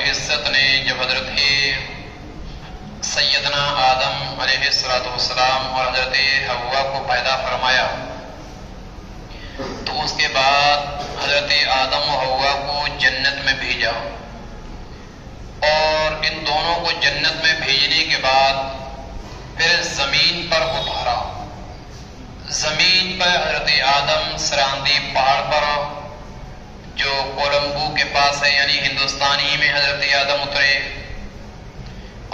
العزت نے جب حضرت سیدنا آدم علیہ السلام اور حضرت حوا کو پیدا فرمایا تو اس کے بعد حضرت آدم و حوا کو جنت میں بھیجا، اور ان دونوں کو جنت میں بھیجنے کے بعد پھر زمین پر اتارا۔ زمین پر حضرت آدم سراندی پہاڑ پر جو کولمبو کے پاس ہے، یعنی ہندوستان ہی میں حضرت آدم اترے،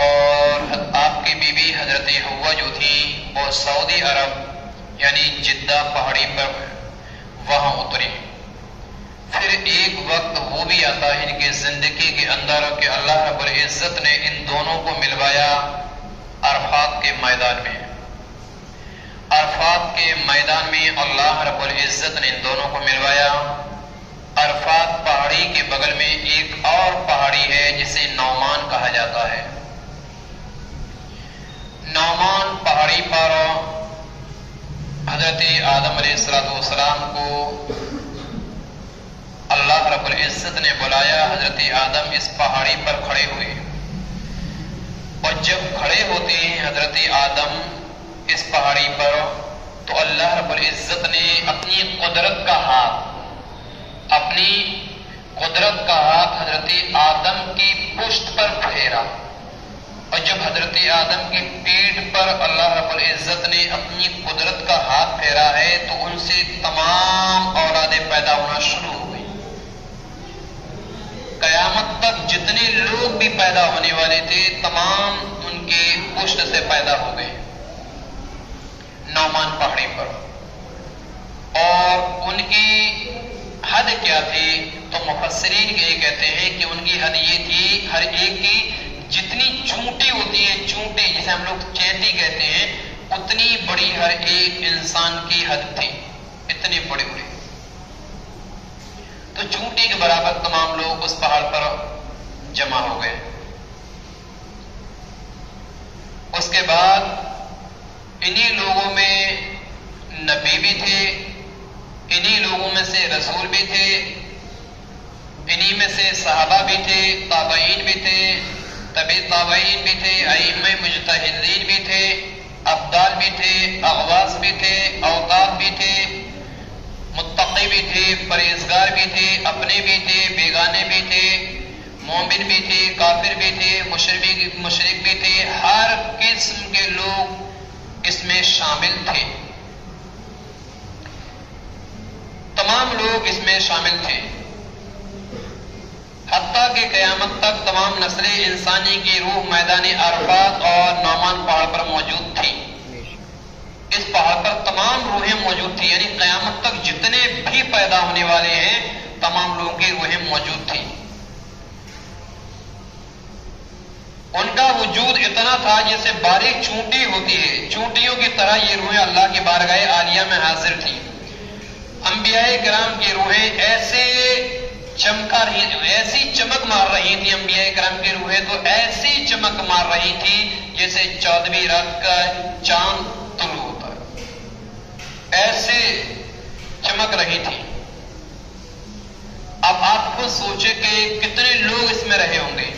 اور آپ کی بیوی حضرت حوا جو تھی وہ سعودی عرب یعنی جدہ پہاڑی پر وہاں اتری۔ پھر ایک وقت وہ بھی آتا ہے ان کی زندگی کے اندر کہ اللہ رب العزت نے ان دونوں کو ملوایا عرفات کے میدان میں۔ عرفات کے میدان میں اللہ رب العزت نے ان دونوں کو ملوایا۔ عرفات پہاڑی کے بغل میں ایک اور پہاڑی ہے جسے نعمان کہا جاتا ہے۔ نعمان پہاڑی پر حضرت آدم علیہ السلام کو اللہ رب العزت نے بلایا۔ حضرت آدم اس پہاڑی پر کھڑے ہوئے، اور جب کھڑے ہوتے ہیں حضرت آدم اس پہاڑی پر تو اللہ رب العزت نے اپنی قدرت کا ہاتھ حضرت آدم کی پشت پر پھیرا، اور جب حضرت آدم کی پیٹھ پر اللہ رب العزت نے اپنی قدرت کا ہاتھ پھیرا ہے تو ان سے تمام اولادیں پیدا ہونا شروع ہو گئی۔ قیامت تک جتنے لوگ بھی پیدا ہونے والے تھے تمام ان کے پشت سے پیدا ہو گئے نعمان پہاڑی پر۔ اور ان کی حد کیا تھی تو مفسرین یہ کہتے ہیں کہ ان کی حد یہ تھی، ہر ایک کی جتنی چونٹی ہوتی ہے، چونٹی جسے ہم لوگ چینٹی کہتے ہیں، اتنی بڑی ہر ایک انسان کی حد تھی، اتنی بڑی بڑی۔ تو چونٹی کے برابر تمام لوگ اس پہاڑ پر جمع ہو گئے۔ اس کے بعد انہی لوگوں میں نبی بھی تھے، انہی لوگوں میں سے رسول بھی تھے، انہی میں سے صحابہ بھی تھے، تابعین بھی تھے، تبع تابعین بھی تھے، ائمہ مجتہدین بھی تھے، ابدال بھی تھے، اغواص بھی تھے، اوتاد بھی تھے، متقی بھی تھے، پرہیزگار بھی تھے، اپنے بھی تھے، بیگانے بھی تھے، مومن بھی تھے، کافر بھی تھے، مشرک بھی تھے، ہر قسم کے لوگ اس میں شامل تھے، تمام لوگ اس میں شامل تھے، حتیٰ کہ قیامت تک تمام نسل انسانی کی روح میدان عرفات اور نعمان پہاڑ پر موجود تھی۔ اس پہاڑ پر تمام روحیں موجود تھی، یعنی قیامت تک جتنے بھی پیدا ہونے والے ہیں تمام لوگوں کی روحیں موجود تھی۔ ان کا وجود اتنا تھا جیسے باریک چونٹی ہوتی ہے، چونٹیوں کی طرح یہ روحیں اللہ کی بارگاہ عالیہ میں حاضر تھیں۔ انبیاء کرام کی روحیں ایسے چمکا رہی تھی، ایسی چمک مار رہی تھی، انبیاء کرام کی روحیں تو ایسی چمک مار رہی تھی جیسے 14ویں رات کا چاند طلوع ہوتا ہے، ایسے چمک رہی تھی۔ اب آپ خود سوچے کہ کتنے لوگ اس میں رہے ہوں گے۔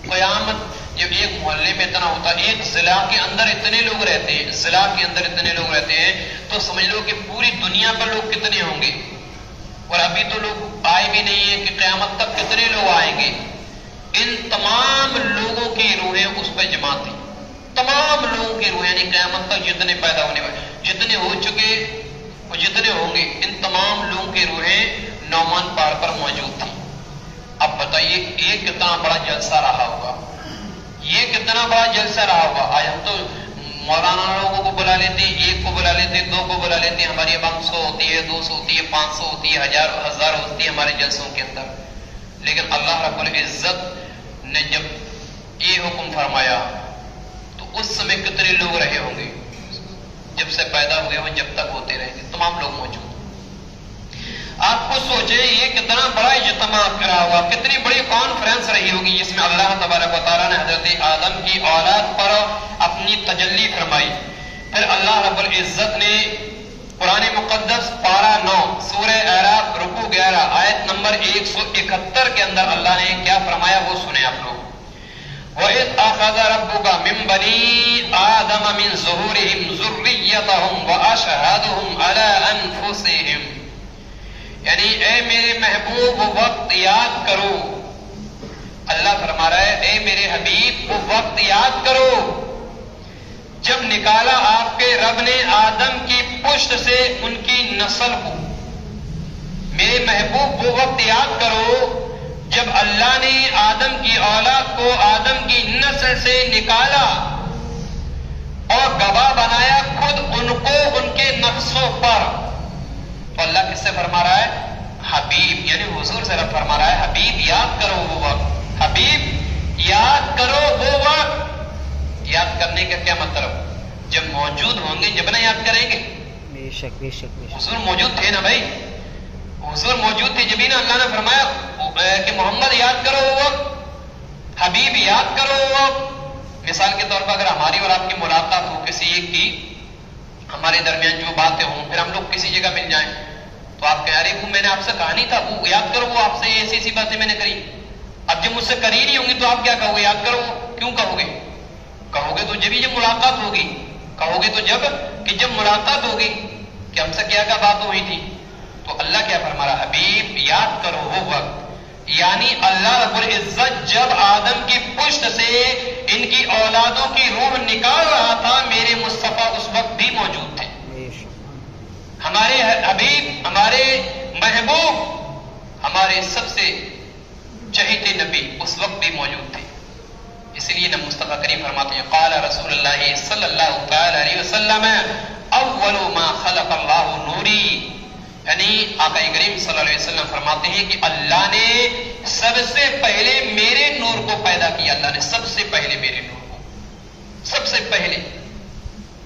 قیامت جب ایک محلے میں اتنا ہوتا ہے، ایک ضلع کے اندر اتنے لوگ رہتے ہیں، ضلع کے اندر اتنے لوگ رہتے ہیں، تو سمجھ لو کہ پوری دنیا پر لوگ کتنے ہوں گے، اور ابھی تو لوگ آئے بھی نہیں ہیں کہ قیامت تک کتنے لوگ آئیں گے۔ ان تمام لوگوں کی روحیں اس پہ جمع تھی، تمام لوگوں کی روحیں، یعنی قیامت تک جتنے پیدا ہونے والے، جتنے ہو چکے اور جتنے ہوں گے، ان تمام لوگوں کی روحیں نعمان پہاڑ پر موجود تھیں۔ اب بتائیے یہ کتنا بڑا جلسہ رہا ہوگا، یہ کتنا بڑا جلسہ رہا ہوگا۔ آج ہم تو مولانا لوگوں کو بلا لیتے ہیں، ایک کو بلا لیتے ہیں، 2 کو بلا لیتے ہیں، ہماری 500 ہوتی ہے، 200 ہوتی ہے، 500 ہوتی ہے، 1000 ہوتی ہے ہمارے جلسوں کے اندر۔ لیکن اللہ رب العزت نے جب یہ حکم فرمایا تو اس سمے کتنے لوگ رہے ہوں گے، جب سے پیدا ہوئے ہوں جب تک ہوتے رہیں گے، تمام لوگ موجود۔ آپ کو سوچیں یہ کتنا بڑا اجتماع کرا ہوا، کتنی بڑی کانفرنس رہی ہوگی جس میں اللہ تبارک و تعالیٰ نے حضرت آدم کی اولاد پر اپنی تجلی فرمائی۔ پھر اللہ رب العزت نے قرآن مقدس پارہ 9 سورہ اعراف رکوع 11 آیت نمبر 171 کے اندر اللہ نے کیا فرمایا وہ سنیں آپ لوگ. وَإِذْ أَخَذَ رَبُّكَ مِنْ بَنِي آدَمَ مِنْ ظُهُورِهِمْ ذُرِّيَّتَهُمْ وَأَشْهَدَهُمْ عَلَىٰ أَنفُسِهِمْ. یعنی اے میرے محبوب وہ وقت یاد کرو. اللہ فرما رہا ہے اے میرے حبیب وہ وقت یاد کرو جب نکالا آپ کے رب نے آدم کی پشت سے ان کی نسل کو. میرے محبوب وہ وقت یاد کرو جب اللہ نے آدم کی اولاد کو آدم کی نسل سے نکالا اور گواہ بنایا خود ان کو ان کے نقصوں پر. تو اللہ کس سے فرما رہا ہے؟ حبیب یعنی حضور سے رب فرما رہا ہے حبیب یاد کرو وہ وقت. حبیب یاد کرو وہ وقت. یاد کرنے کا کیا مطلب؟ جب موجود ہوں گے جب نہ یاد کریں گے. بے شک بے شک بے شک. حضور موجود تھے نا بھائی, حضور موجود تھے جبھی نا اللہ نے فرمایا کہ محمد یاد کرو وہ وقت, حبیب یاد کرو وہ وقت. مثال کے طور پر اگر ہماری اور آپ کی ملاقات ہو کسی ایک کی, ہمارے درمیان جو باتیں ہوں, پھر ہم لوگ کسی جگہ مل جائیں تو آپ کہہ رہے وہ میں نے آپ سے کہا نہیں تھا, وہ یاد کرو وہ آپ سے ایسی ایسی باتیں میں نے کری. اب جب مجھ سے کری نہیں ہوں گی تو آپ کیا کہو گے؟ یاد کرو. کیوں کہو گے؟ کہو گے تو جب ملاقات ہوگی, کہو گے تو جب ملاقات ہوگی کہ ہم سے کیا کیا بات ہوئی تھی. تو اللہ کیا فرما رہا؟ حبیب یاد کرو وہ وقت. یعنی اللہ رب العزت جب آدم کی پشت سے ان کی اولادوں کی روح نکال رہا تھا میرے مصطفیٰ اس وقت بھی موجود تھے. ہمارے حبیب, ہمارے محبوب, ہمارے سب سے چہیتے نبی اس وقت بھی موجود تھے. اس لیے نہ مصطفیٰ کریم فرماتے ہیں قال رسول اللہ صلی اللہ تعالی علیہ وسلم اول ما خلق اللہ نوری. یعنی آقا کریم صلی اللہ علیہ وسلم فرماتے ہیں کہ اللہ نے سب سے پہلے میرے نور کو پیدا کیا. اللہ نے سب سے پہلے میرے نور کو, سب سے پہلے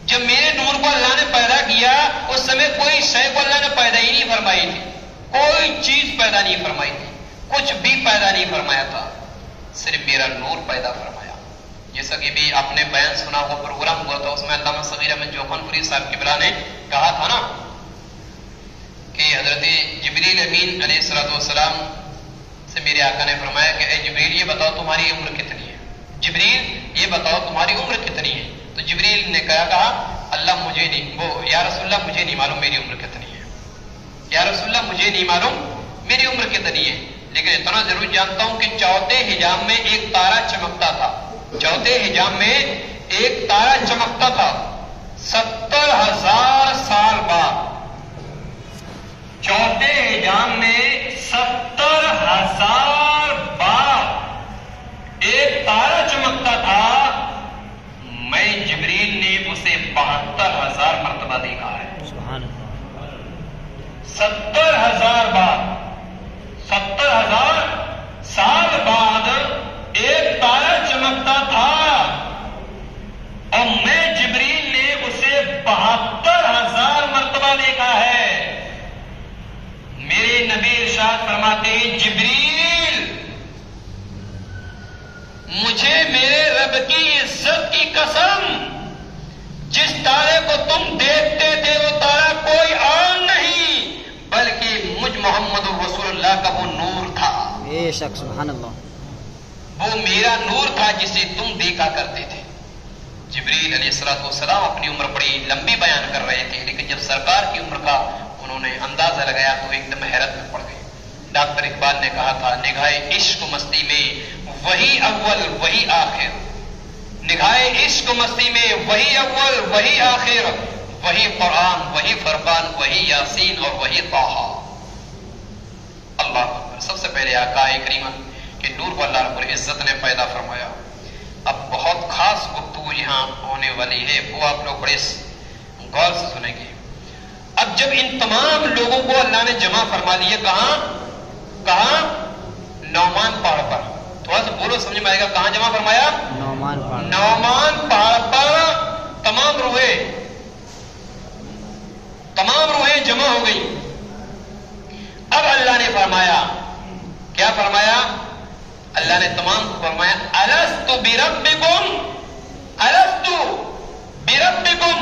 جب میرے نور کو اللہ نے پیدا کیا اس سمے کوئی شے کو اللہ نے پیدا ہی نہیں فرمائی تھی, کوئی چیز پیدا نہیں فرمائی تھی, کچھ بھی پیدا نہیں فرمایا تھا, صرف میرا نور پیدا فرمایا. جیسا کہ بھی آپ نے بیان سنا ہوا پروگرام ہوا تھا, اس میں علامہ صغیر احمد جوہنپوری صاحب قبلہ نے کہا تھا نا کہ حضرت جبریل امین علیہ الصلوۃ والسلام سے میرے آقا نے فرمایا کہ اے جبریل یہ بتاؤ تمہاری عمر کتنی ہے؟ جبریل یہ بتاؤ تمہاری عمر کتنی ہے؟ تو جبریل نے کہا اللہ مجھے نہیں, وہ یا رسول اللہ مجھے نہیں معلوم میری عمر کتنی ہے, یا رسول اللہ مجھے نہیں معلوم میری عمر کتنی ہے, لیکن اتنا ضرور جانتا ہوں کہ چوتھے حجاب میں ایک تارا چمکتا تھا, چوتھے حجاب میں ایک تارا چمکتا تھا 70,000 سال بعد. چوتھے حجاب میں 70,000 بعد ایک تارا چمکتا تھا. میں جبریل نے اسے 72,000 مرتبہ دیکھا ہے. 70,000 بعد, 70,000 سال بعد ایک تارا چمکتا تھا اور میں جبریل نے اسے 72,000 مرتبہ دیکھا ہے. میرے نبی ارشاد فرماتے ہیں جبریل مجھے میرے رب کی عزت کی قسم جس تارے کو تم دیکھتے تھے وہ تارا کوئی اور نہیں بلکہ مجھ محمد رسول اللہ کا وہ نور تھا. بے شک سبحان اللہ, وہ میرا نور تھا جسے تم دیکھا کرتے تھے. جبریل علیہ الصلوۃ والسلام اپنی عمر بڑی لمبی بیان کر رہے تھے, لیکن جب سرکار کی عمر کا انہوں نے اندازہ لگایا تو ایک دم حیرت میں پڑ گئے. ڈاکٹر اقبال نے کہا تھا نگاہ عشق مستی میں وہی اول وہی آخر, نگاہ عشق مستی میں وہی اول وہی آخر, وہی قرآن وہی فرقان وہی یاسین اور وہی طٰہٰ. اللہ اکبر. سب سے پہلے آقا کریم کے نور کو اللہ رب العزت نے پیدا فرمایا. اب بہت خاص گفتگو یہاں ہونے والی ہے, وہ آپ لوگ بڑے غور سے سنیں گے. اب جب ان تمام لوگوں کو اللہ نے جمع فرما لیا, کہاں نعمان پہاڑ پر. تھوڑا سا بولو سمجھ میں آئے گا. کہاں جمع فرمایا؟ نعمان پہاڑ پر. تمام روحیں جمع ہو گئی. اب اللہ نے فرمایا, کیا فرمایا؟ اللہ نے تمام کو فرمایا الستُ بربکم, الستُ بربکم,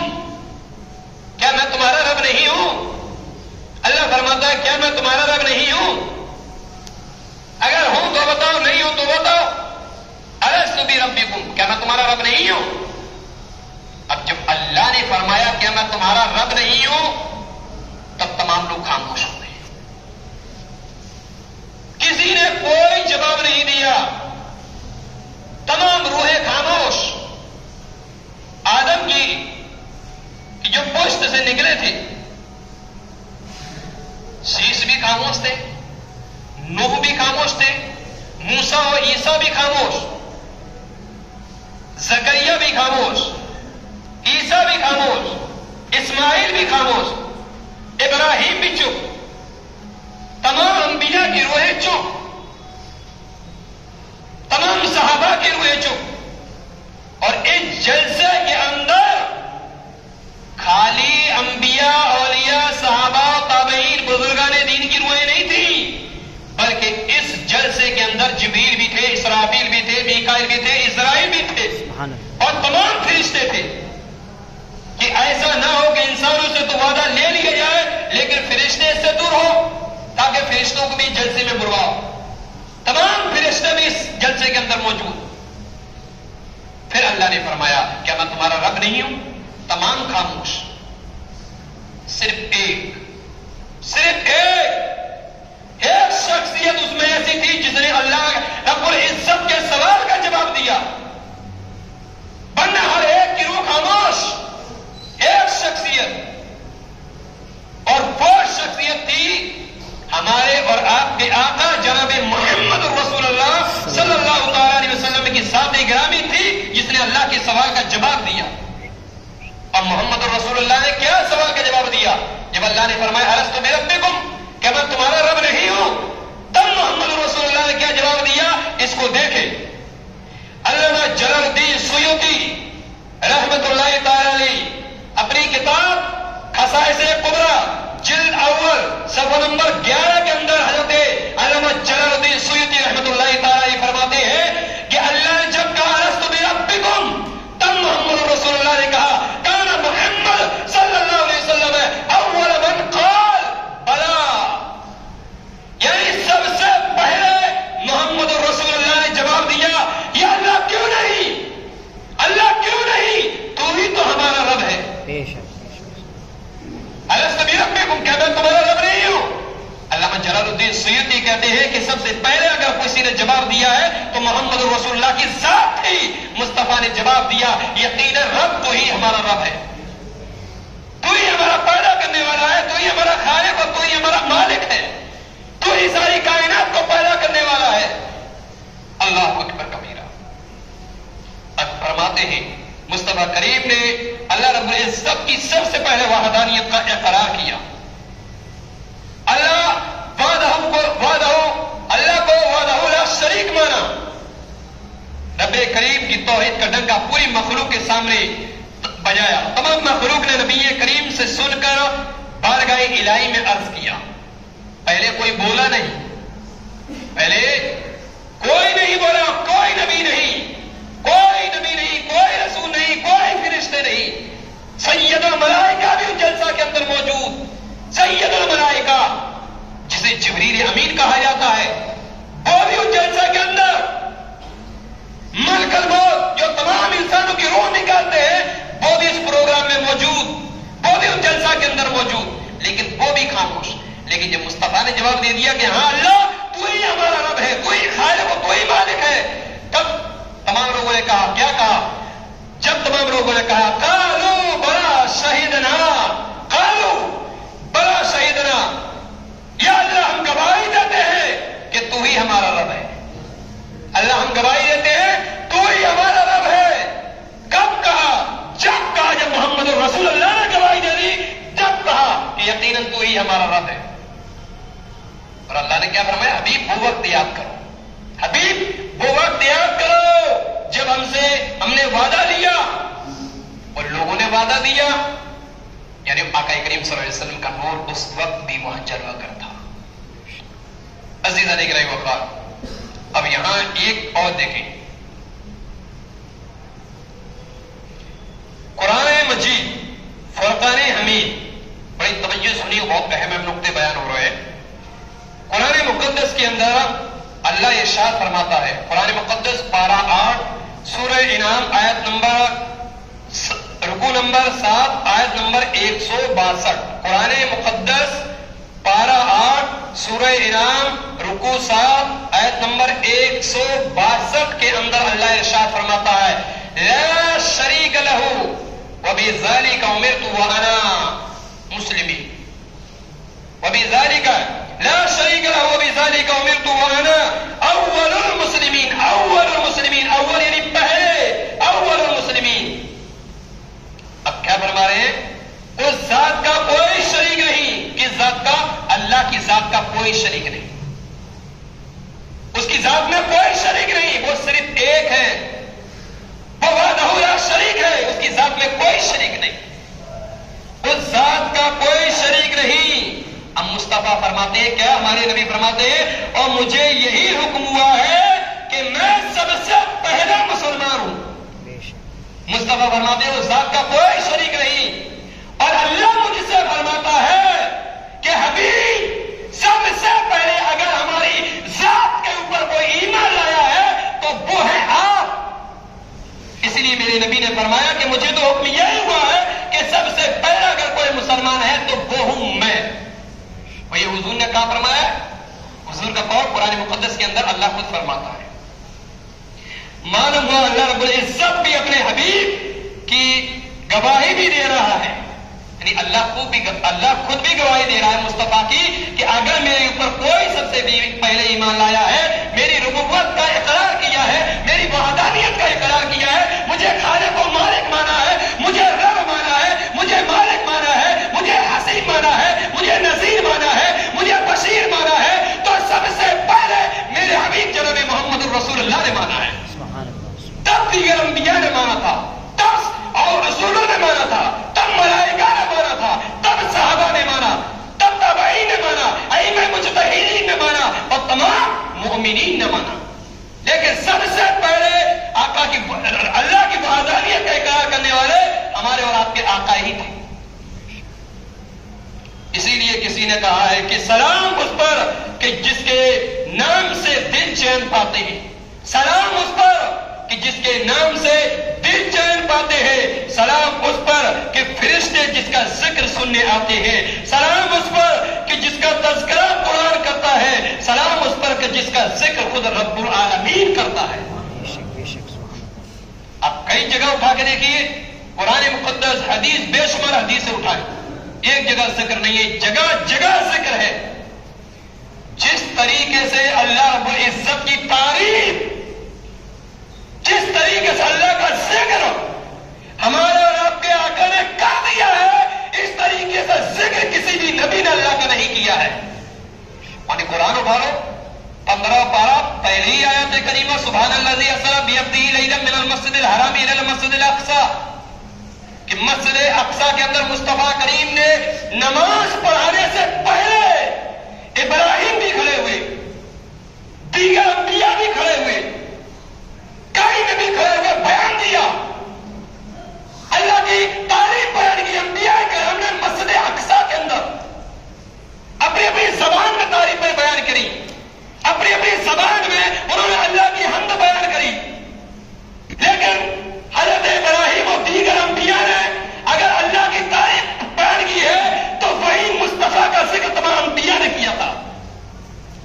کیا میں تمہارا رب نہیں ہوں؟ اللہ فرماتا ہے کیا میں تمہارا رب نہیں ہوں؟ اگر ہوں تو بتاؤ, نہیں ہوں تو اس جلسے کے اندر خالی انبیاء، اولیاء، صحابہ، تابعین، بزرگان دین کی روحیں نہیں تھیں، بلکہ اس جلسے کے اندر جبریل بھی تھے، اسرافیل بھی تھے، میکائیل بھی تھے، اسرائیل بھی تھے، اور تمام فرشتے تھے، کہ ایسا نہ ہو کہ انسانوں سے تو وعدہ لے لیا جائے لیکن فرشتے اس سے دور ہو، تاکہ فرشتوں کو بھی جلسے میں بلواؤ۔ تمام فرشتے بھی اس جلسے کے اندر موجود۔ پھر اللہ نے فرمایا کیا میں تمہارا رب نہیں ہوں؟ تمام خاموش، صرف ایک شخصیت اس میں ایسی تھی جس نے اللہ رب العزت کے سوال کا جواب دیا، ورنہ ہر ایک کی روح خاموش۔ ایک شخصیت، اور وہ شخصیت تھی ہمارے اور آپ کے آقا جناب محمد رسول اللہ صلی اللہ تعالی علیہ وسلم کی ذات گرامی تھی، جس نے اللہ کے سوال کا جواب دیا۔ اور محمد رسول اللہ نے کیا سوال کا جواب دیا؟ جب اللہ نے فرمایا الستو بربکم، کہ میں تمہارا رب نہیں ہوں، تب محمد رسول اللہ نے کیا جواب دیا؟ اس کو دیکھیں، علامہ جلال الدین سیوطی رحمت اللہ تعالی علیہ اپنی کتاب خصائص کبریٰ جلد اول صفحہ نمبر 11 کے اندر حضرت علامہ جلال الدین سیوطی رحمت اللہ تعالی علیہ فرماتے ہیں کہ اللہ نے جب کہا الستو بربکم، تب محمد رسول اللہ نے کہا کان محمد صلی اللہ علیہ وسلم اول من قال بلا، یعنی سب سے پہلے محمد رسول اللہ نے جواب دیا یا اللہ کیوں نہیں، اللہ کیوں نہیں، تو ہی تو ہمارا رب ہے۔ الستو بربکم، کیا میں تمہارا رب نہیں ہوں؟ علامہ جلال الدین سیوطی کہتے ہیں کہ سب سے پہلے اگر کسی نے جواب دیا ہے تو محمد رسول اللہ کی ذات ہی مصطفیٰ نے جواب دیا یقیناً رب تو ہی ہمارا رب ہے، تو ہی ہمارا پیدا کرنے والا ہے، تو ہی ہمارا خالق اور تو ہی ہمارا مالک ہے، تو ہی ساری کائنات کو پیدا کرنے والا ہے۔ اللہ اکبر کبیرہ۔ اب فرماتے ہیں مصطفیٰ کریم نے اللہ رب العزت کی سب سے پہلے وحدانیت کا اقرار کیا۔ اللہ وحدہ لا شریک مانا، رب کریم کی توحید کا ڈنکا پوری مخلوق کے سامنے بجایا۔ تمام مخلوق نے نبی کریم سے سن کر بارگاہ الہی میں عرض کیا۔ پہلے کوئی بولا نہیں، پہلے کوئی نہیں بولا، کوئی نبی نہیں، کوئی رسول نہیں، کوئی فرشتے نہیں۔ سید الملائکہ بھی اس جلسہ کے اندر موجود، سید الملائکہ جسے جبریل امین کہا جاتا ہے، وہ بھی اس جلسہ کے اندر، ملک الموت جو تمام انسانوں کی روح نکالتے ہیں وہ بھی اس پروگرام میں موجود، وہ بھی اس جلسہ کے اندر موجود، لیکن وہ بھی خاموش۔ لیکن جب مصطفیٰ نے جواب دے دیا کہ ہاں اللہ تو ہی ہمارا رب ہے، تو ہی خالق ہے، تو ہی مالک ہے، تب تمام لوگوں نے کہا، کیا کہا؟ جب تمام لوگوں نے کہا قالوا بلا شہدنا، قالوا بلا شہدنا، یا اللہ ہم گواہی دیتے ہیں کہ تو ہی ہمارا رب ہے، اللہ ہم گواہی دیتے ہیں تو ہی ہمارا رب ہے۔ کب کہا؟ جب کہا، جب محمد رسول اللہ نے گواہی دے دی، جب کہا کہ یقیناً تو ہی ہمارا رب ہے۔ اور اللہ نے کیا فرمایا؟ حبیب وہ وقت یاد کرو، حبیب وہ وقت یاد کرو جب ہم نے وعدہ لیا اور لوگوں نے وعدہ دیا، یعنی آقا کریم صلی اللہ علیہ وسلم کا نور اس وقت بھی وہاں جلوہ کر تھا۔ عزیزان گرامی وفا، اب یہاں ایک اور دیکھیں، قرآن مجید فرقان حمید، بڑی توجہ سنیے، بہت اہم نقطے بیان ہو رہے ہیں۔ قرآن مقدس کے اندر اللہ ارشاد فرماتا ہے، قرآن مقدس پارہ 8 سورہ انعام آیت نمبر رکوع نمبر 7 آیت نمبر 162۔ قرآن مقدس پارہ 8 سورہ انعام رکوع 7 آیت نمبر 162 کے اندر اللہ ارشاد فرماتا ہے لا شریک لہ وبذالک امرت وانا مسلمین، وبذالک لا شریک لہ وبذالک امرت وانا اول المسلمین، اول المسلمین، اول یعنی پہلے، اول المسلمین۔ اب کیا فرما رہے ہیں؟ اس ذات کا کوئی شریک نہیں، کس ذات کا؟ اللہ کی ذات کا کوئی شریک نہیں، اس کی ذات میں کوئی شریک نہیں، وہ صرف ایک ہے، وہ وحدہ لا کوئی شریک نہیں، اس ذات کا کوئی شریک نہیں۔ اب مصطفیٰ فرماتے ہیں، کیا ہمارے نبی فرماتے ہیں، اور مجھے یہی حکم ہوا ہے کہ میں سب سے پہلا مسلمان ہوں۔ مصطفیٰ فرماتے ہیں اس ذات کا کوئی شریک نہیں، اور اللہ مجھ سے فرماتا ہے کہ حبیب سب سے پہلے اگر ہماری ذات کے اوپر کوئی ایمان لایا ہے تو وہ ہے آپ۔ اس لیے میرے نبی نے فرمایا کہ مجھے تو حکم یہی ہوا ہے کہ سب سے پہلا اگر کوئی مسلمان ہے تو وہ ہوں میں۔ اور یہ حضور نے کہا فرمایا، حضور کا قول قرآن مقدس کے اندر اللہ خود فرماتا ہے۔ معلوم ہوا اللہ رب العزت بھی اپنے حبیب کی گواہی بھی دے رہا ہے، یعنی اللہ خود بھی گواہی دے رہا ہے مصطفیٰ کی کہ اگر میرے اوپر کوئی سب سے پہلے ایمان لایا ہے، میری ربوت کا اقرار کیا ہے، میری وحدانیت کا اقرار کیا ہے، مجھے خالق و مالک مانا ہے، مجھے رب مانا ہے، مجھے مالک مانا ہے، مجھے حسیب مانا ہے، مجھے نذیر مانا ہے، مجھے بشیر مانا ہے، تو سب سے پہلے میرے حبیب جناب محمد الرسول اللہ نے مانا ہے، تب دیگر انبیاء نے مانا تھا، تب اور رسولوں نے مانا تھا، تب ملائکہ نے مانا تھا، تب صحابہ نے مانا، تب تابعین نے مانا، ائمہ مجتہدین نے مانا، اور تمام مومنین نے مانا۔ لیکن سب سے پہلے آقا کی اللہ کی وحدانیت کا اقرار کرنے والے ہمارے اور آپ کے آقا ہی تھے۔ اسی لیے کسی نے کہا ہے کہ سلام اس پر کہ جس کے نام سے دل چین پاتے ہیں، سلام اس پر کہ جس کے نام سے دل چین پاتے ہیں، سلام اس پر کہ فرشتے جس کا ذکر سننے آتے ہیں، سلام اس پر کہ جس کا تذکرہ قرآن کرتا ہے، سلام اس پر کہ جس کا ذکر خود رب العالمین کرتا ہے۔ آپ کئی جگہ اٹھا کے دیکھیے، قرآن مقدس حدیث بے شمار حدیث اٹھائے، ایک جگہ ذکر نہیں ہے، جگہ جگہ ذکر ہے۔ جس طریقے سے اللہ رب العزت کی تعریف، جس طریقے سے اللہ کا ذکر ہمارے اور آپ کے آقا نے کر دیا ہے، اس طریقے سے ذکر کسی بھی نبی نے اللہ کا نہیں کیا ہے۔ اور قرآن اٹھا لو، 15 پارہ پہلی آیت کریمہ، سبحان الذی اسری بعبدہ لیلا من المسجد الحرام الی المسجد الاقصی، کہ مسجد اقصی کے اندر مصطفیٰ کریم نے نماز پڑھانے سے پہلے ابراہیم بھی کھڑے ہوئے، دیگر انبیاء بھی کھڑے ہوئے، کئی نبی کھڑے ہوئے، بیان دیا، اللہ کی تعریف بیان کی۔ انبیاء کرام نے مسجد اقصی کے اندر اپنی اپنی زبان میں تعریفیں بیان کری، اپنی اپنی زبان میں انہوں نے اللہ کی حمد بیان کری۔ لیکن حضرت ابراہیم اور دیگر انبیاء نے اگر اللہ کی تعریف بیان کی ہے تو وہی مصطفیٰ کا ذکر تمام انبیاء نے کیا تھا۔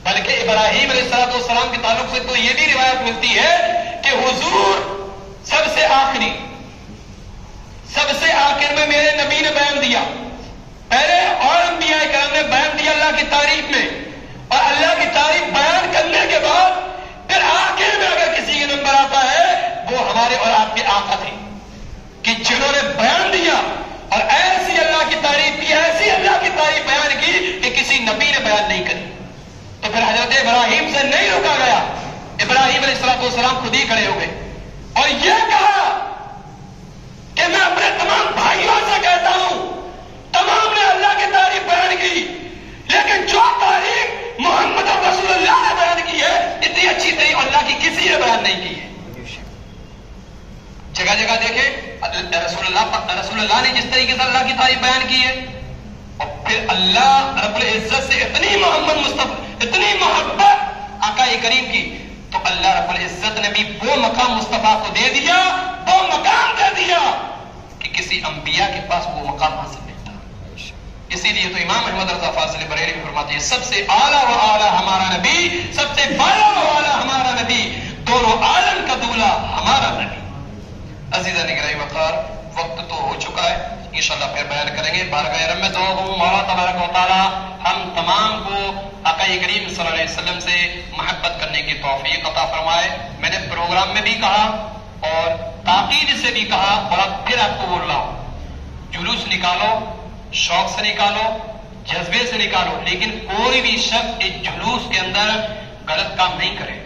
بلکہ ابراہیم علیہ السلام کے تعلق سے تو یہ بھی روایت ملتی ہے کہ حضور سب سے آخر میں میرے نبی نے بیان دیا، پہلے اور انبیاء کرام نے بیان دیا اللہ کی تعریف میں، اور اللہ کی تعریف بیان کرنے کے بعد پھر آخر میں اگر کسی کا نمبر آتا ہے وہ ہمارے اور آپ کے آقا تھے کہ جنہوں نے بیان دیا اور ایسی اللہ کی تعریف کی، ایسی اللہ کی تعریف بیان کی کہ کسی نبی نے بیان نہیں کری۔ تو پھر حضرت ابراہیم سے نہیں روکا گیا، ابراہیم علیہ السلام خود ہی کھڑے ہو گئے اور یہ کہا کہ میں اپنے تمام بھائیوں سے کہتا ہوں، تمام نے اللہ کی تعریف بیان کی، لیکن جو تعریف محمد رسول اللہ نے بیان کی ہے اتنی اچھی تعریف اللہ کی کسی نے بیان نہیں کی ہے۔ جگہ جگہ دیکھیں رسول اللہ نے جس طریقے سے اللہ کی تعریف بیان کی ہے، اور پھر اللہ رب العزت سے اتنی اتنی محبت آقا کریم کی، تو اللہ رب العزت نے بھی وہ مقام مصطفیٰ کو دے دیا، وہ مقام دے دیا کہ کسی انبیاء کے پاس وہ مقام حاصل نہیں تھا۔ اسی لیے تو امام احمد رضا فاضل بریلوی فرماتے ہیں سب سے اعلیٰ و اعلیٰ ہمارا نبی، سب سے بالا و اعلیٰ ہمارا نبی، دونوں عالم کا دولا ہمارا نبی۔ عزیزہ نگرائی وقار، وقت تو ہو چکا ہے، انشاءاللہ پھر بیان کریں گے۔ بارگاہ رب میں دعا ہوں مولا تبارک و تعالی ہم تمام کو آقا کریم صلی اللہ علیہ وسلم سے محبت کرنے کی توفیق عطا فرمائے۔ میں نے پروگرام میں بھی کہا اور تاکید سے بھی کہا اور اب پھر آپ کو بول رہا ہوں، جلوس نکالو، شوق سے نکالو، جذبے سے نکالو، لیکن کوئی بھی شخص اس جلوس کے اندر غلط کام نہیں کرے۔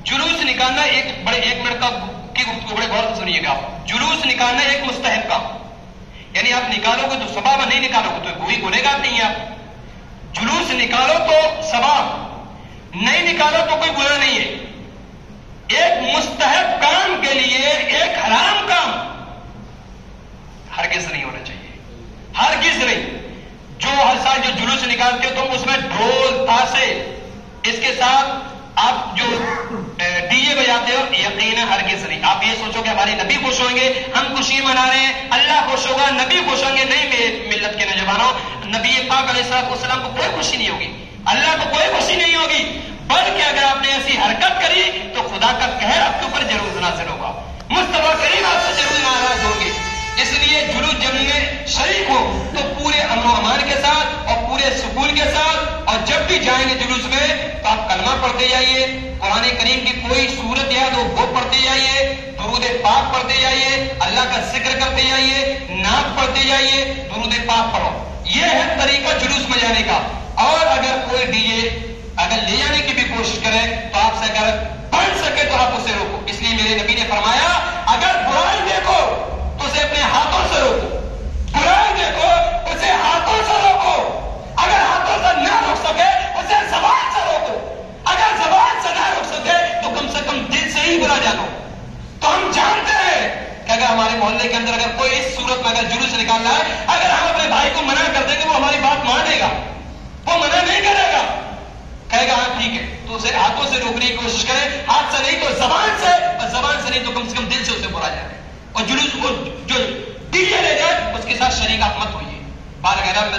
جلوس نکالنا ایک منٹ کی گفتگو بڑے غور سے سنیے گا۔ جلوس نکالنا ایک مستحب کام، یعنی آپ نکالو گے تو ثواب، نہیں نکالو گے تو کوئی گنہگار نہیں ہے آپ۔ جلوس نکالو تو ثواب، نہیں نکالو تو کوئی گناہ نہیں ہے۔ ایک مستحب کام کے لیے ایک حرام کام ہرگز نہیں ہونا چاہیے، ہرگز نہیں۔ جو ہر سال جو جلوس نکالتے ہو تم اس میں ڈھول تاشے، اس کے ساتھ آپ جو ڈی جے بجاتے ہو، یقیناً ہرگز نہیں۔ آپ یہ سوچو کہ ہمارے نبی خوش ہوں گے، ہم خوشی منا رہے ہیں، اللہ خوش ہوگا، نبی خوش ہوں گے، نہیں میرے ملت کے نوجوانوں، نبی پاک علیہ السلام کو کوئی خوشی نہیں ہوگی، اللہ کو کوئی خوشی نہیں ہوگی، بلکہ اگر آپ نے ایسی حرکت کری تو خدا کا قہر آپ کے اوپر ضرور نازل ہوگا، مصطفیٰ کریم آپ سے ضرور ناراض ہوں گے۔ اس لیے جلوس جب میں شریک ہو تو پورے امن و امان کے ساتھ اور پورے سکون کے ساتھ، اور جب بھی جائیں گے جلوس میں تو آپ کلمہ پڑھتے جائیے، قرآن کریم کی کوئی سورت یاد ہو وہ پڑھتے جائیے، درود پاک پڑھتے جائیے، اللہ کا ذکر کرتے جائیے، نعت پڑھتے جائیے، درود پاک پڑھو۔ یہ ہے طریقہ جلوس میں جانے کا۔ اور اگر کوئی ڈی جے اگر لے جانے کی بھی کوشش کرے تو آپ سے اگر بن سکے تو آپ اسے روکو۔ اس لیے میرے نبی نے فرمایا اگر برائی دیکھو تو اسے اپنے ہاتھوں سے روکو، برائی دیکھو اسے ہاتھوں سے روکو، اگر ہاتھوں سے نہ روک سکے اسے زبان سے روکو، اگر زبان سے نہ روک سکے تو کم سے کم دل سے ہی برا جانو۔ تو ہم جانتے ہیں کہ اگر ہمارے محلے کے اندر اگر کوئی اس صورت میں اگر جلوس نکال رہا ہے، اگر ہم اپنے بھائی کو منع کر دیں گے وہ ہماری بات مانے گا، وہ منع نہیں کرے گا، کہے گا ہاں ٹھیک ہے، تو اسے ہاتھوں سے روکنے کی کوشش کریں، ہاتھ سے نہیں تو زبان سے، اور زبان سے نہیں تو کم سے کم دل سے اسے برا جائے۔ اور جلوس کو جو ڈی جے لے جائے اس کے ساتھ شریک آپ مت ہوئیے۔ بارگاہ میں